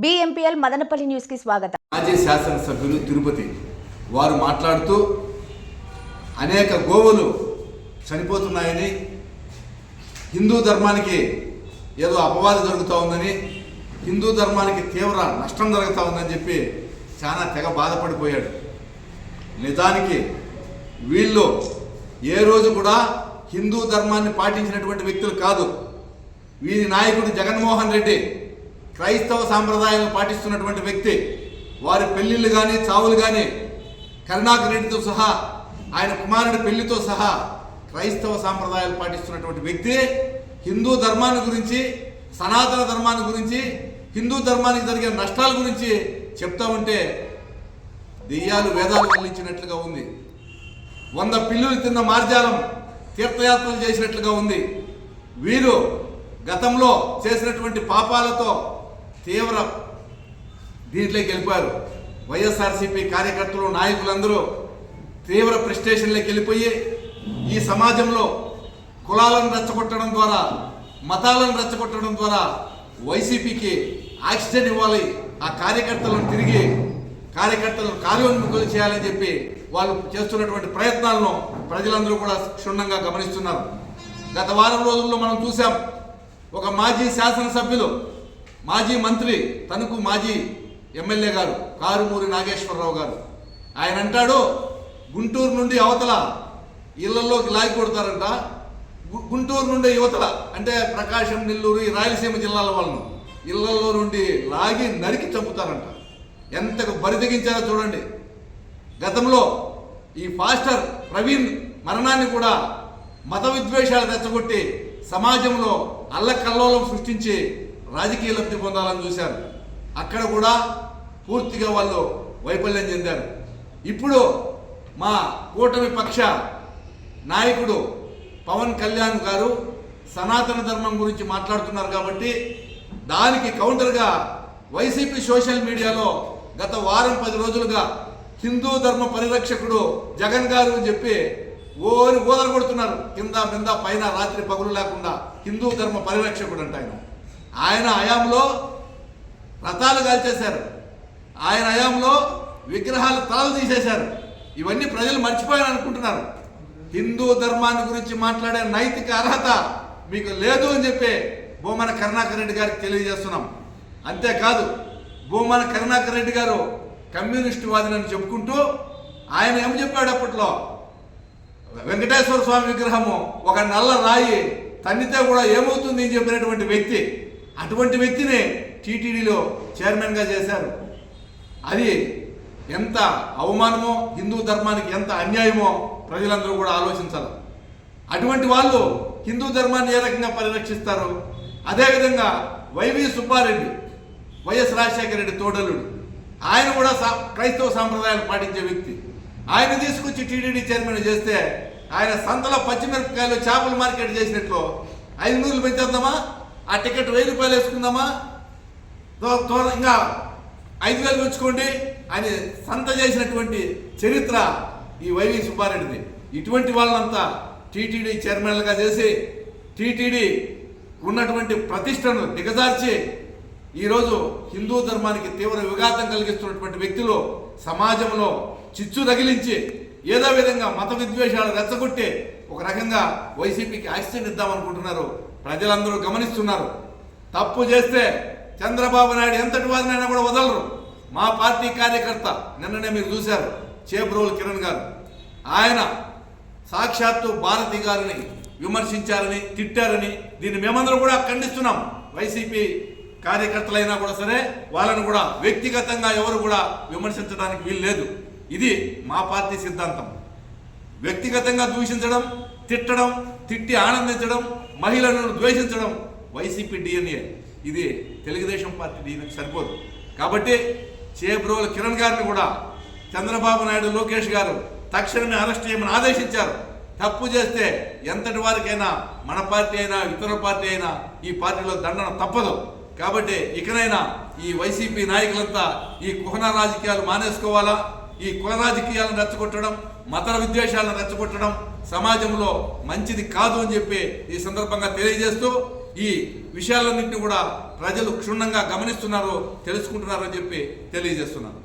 బీఎంపీఎల్ Madanapalle news కి స్వాగతం. మాజీ శాసనసభ్యులు తిరుపతి వారు మాట్లాడుతూ అనేక గోవులు చనిపోతున్నాయని, హిందూ ధర్మానికి ఏదో అపవాదం జరుగుతూ ఉందని, హిందూ ధర్మానికి తీవ్ర నష్టం జరుగుతూ ఉందని చెప్పి చాలా తెగ బాధపడిపోయాడు. నిజానికి వీళ్ళు ఏ రోజు కూడా హిందూ ధర్మాన్ని పాటించినటువంటి వ్యక్తులు కాదు. వీరి నాయకుడు జగన్మోహన్ రెడ్డి క్రైస్తవ సాంప్రదాయాలను పాటిస్తున్నటువంటి వ్యక్తి. వారి పెళ్లిళ్ళు కానీ చావులు కానీ కరుణాకర్ రెడ్డితో సహా ఆయన కుమారుడి పెళ్లితో సహా క్రైస్తవ సాంప్రదాయాలు పాటిస్తున్నటువంటి వ్యక్తి. హిందూ ధర్మాన్ని గురించి, సనాతన ధర్మాన్ని గురించి, హిందూ ధర్మానికి జరిగే నష్టాల గురించి చెప్తా ఉంటే దెయ్యాలు వేదాలు వల్లించినట్లుగా ఉంది. 100 పిల్లులు తిన్న మార్జాలం తీర్థయాత్రలు చేసినట్లుగా ఉంది. వీరు గతంలో చేసినటువంటి పాపాలతో తీవ్ర దీంట్లోకి వెళ్ళిపోయారు. వైఎస్ఆర్సీపీ కార్యకర్తలు, నాయకులందరూ తీవ్ర ప్రెస్టేషన్లోకి వెళ్ళిపోయి ఈ సమాజంలో కులాలను రెచ్చగొట్టడం ద్వారా, మతాలను రెచ్చగొట్టడం ద్వారా వైసీపీకి ఆక్సిజన్ ఇవ్వాలి, ఆ కార్యకర్తలను తిరిగి కార్యకర్తలను కార్యోన్ముఖులు చేయాలని చెప్పి వాళ్ళు చేస్తున్నటువంటి ప్రయత్నాలను ప్రజలందరూ కూడా క్షుణ్ణంగా గమనిస్తున్నారు. గత వారం రోజుల్లో మనం చూసాం, ఒక మాజీ శాసనసభ్యులు, మాజీ మంత్రి, తణుకు మాజీ ఎమ్మెల్యే గారు కారుమూరి నాగేశ్వరరావు గారు, ఆయన అంటాడు గుంటూరు నుండి అవతల ఇళ్లలోకి లాగి కొడతారంట. గుంటూరు నుండి యువతల అంటే ప్రకాశం, నెల్లూరు, ఈ రాయలసీమ జిల్లాల వాళ్ళను ఇళ్లలో నుండి లాగి నరికి చంపుతారంట. ఎంతకు బరితెగించారో చూడండి. గతంలో ఈ పాస్టర్ ప్రవీణ్ మరణాన్ని కూడా మత విద్వేషాలు రెచ్చగొట్టి సమాజంలో అల్లకల్లోలం సృష్టించి రాజకీయ లబ్ధి పొందాలని చూశారు. అక్కడ కూడా పూర్తిగా వాళ్ళు వైఫల్యం చెందారు. ఇప్పుడు మా కూటమి పక్ష నాయకుడు పవన్ కళ్యాణ్ గారు సనాతన ధర్మం గురించి మాట్లాడుతున్నారు కాబట్టి దానికి కౌంటర్గా వైసీపీ సోషల్ మీడియాలో గత వారం 10 రోజులుగా హిందూ ధర్మ పరిరక్షకుడు జగన్ గారు అని చెప్పి ఓని ఓదలు కొడుతున్నారు. కింద మింద పైన రాత్రి పగులు లేకుండా హిందూ ధర్మ పరిరక్షకుడు అంట ఆయన హయాంలో రథాలు కాల్చేశారు, ఆయన హయాంలో విగ్రహాలు తలలు తీసేశారు. ఇవన్నీ ప్రజలు మర్చిపోయారు అనుకుంటున్నారు. హిందూ ధర్మాన్ని గురించి మాట్లాడే నైతిక అర్హత మీకు లేదు అని చెప్పి భూమన కరుణాకర్ రెడ్డి గారికి తెలియజేస్తున్నాం. అంతేకాదు, భూమన కరుణాకర్ రెడ్డి గారు కమ్యూనిస్టు వాదిని చెప్పుకుంటూ ఆయన ఏం చెప్పాడు, అప్పట్లో వెంకటేశ్వర స్వామి విగ్రహము ఒక నల్ల రాయి తన్నితే కూడా ఏమవుతుంది అని చెప్పినటువంటి వ్యక్తి. అటువంటి వ్యక్తిని టీటీడీలో చైర్మన్గా చేశారు. అది ఎంత అవమానమో, హిందూ ధర్మానికి ఎంత అన్యాయమో ప్రజలందరూ కూడా ఆలోచించాలి. అటువంటి వాళ్ళు హిందూ ధర్మాన్ని ఏ రకంగా పరిరక్షిస్తారు? అదేవిధంగా వైవి సుబ్బారెడ్డి, వైఎస్ రాజశేఖర రెడ్డి తోడలుడు, ఆయన కూడా క్రైస్తవ సాంప్రదాయాలు పాటించే వ్యక్తి. ఆయన తీసుకొచ్చి టీటీడీ చైర్మన్ చేస్తే ఆయన సంతలో పచ్చిమిరపకాయలు చేపల మార్కెట్ చేసినట్లు 500 పెంచేద్దామా, ఆ టికెట్ 1000 రూపాయలు వేసుకుందామా, ఇంకా 5000 పెంచుకోండి అని సంత చేసినటువంటి చరిత్ర ఈ వైవి సుబ్బారెడ్డిది. ఇటువంటి వాళ్ళంతా టీటీడీ చైర్మన్లుగా చేసి టీటీడీ ఉన్నటువంటి ప్రతిష్టను దిగజార్చి ఈరోజు హిందూ ధర్మానికి తీవ్ర విఘాతం కలిగిస్తున్నటువంటి వ్యక్తులు సమాజంలో చిచ్చు తగిలించి ఏదో విధంగా మత విద్వేషాలు రెచ్చగొట్టి ఒక రకంగా వైసీపీకి ఆక్సిజన్ ఇద్దామనుకుంటున్నారు. ప్రజలందరూ గమనిస్తున్నారు. తప్పు చేస్తే చంద్రబాబు నాయుడు ఎంతటి వారినైనా కూడా వదలరు. మా పార్టీ కార్యకర్త నిన్ననే మీరు చూశారు, చేబ్రోలు కిరణ్ గారు, ఆయన సాక్షాత్తు భారతి గారిని విమర్శించారని, తిట్టారని, దీన్ని మేమందరూ కూడా ఖండిస్తున్నాం. వైసీపీ కార్యకర్తలైనా కూడా సరే, వాళ్ళను కూడా వ్యక్తిగతంగా ఎవరు కూడా విమర్శించడానికి వీలు లేదు. ఇది మా పార్టీ సిద్ధాంతం. వ్యక్తిగతంగా దూషించడం, తిట్టడం, తిట్టి ఆనందించడం, మహిళలను ద్వేషించడం వైసీపీ డిఎన్ఏ. ఇది తెలుగుదేశం పార్టీ డిఎన్ఏ సరిపోదు. కాబట్టి చేబ్రోలు కిరణ్ గారిని కూడా చంద్రబాబు నాయుడు, లోకేష్ గారు తక్షణమే అరెస్ట్ చేయమని ఆదేశించారు. తప్పు చేస్తే ఎంతటి వారికైనా, మన పార్టీ అయినా ఇతర పార్టీ అయినా, ఈ పార్టీలో దండన తప్పదు. కాబట్టి ఇకనైనా ఈ వైసీపీ నాయకులంతా ఈ కుహన రాజకీయాలు మానేసుకోవాలా. ఈ కుల రాజకీయాలను రెచ్చగొట్టడం, మత విద్వేషాలను రెచ్చగొట్టడం సమాజంలో మంచిది కాదు అని చెప్పి ఈ సందర్భంగా తెలియజేస్తూ ఈ విషయాలన్నింటినీ కూడా ప్రజలు క్షుణ్ణంగా గమనిస్తున్నారో తెలుసుకుంటున్నారో అని చెప్పి తెలియజేస్తున్నాను.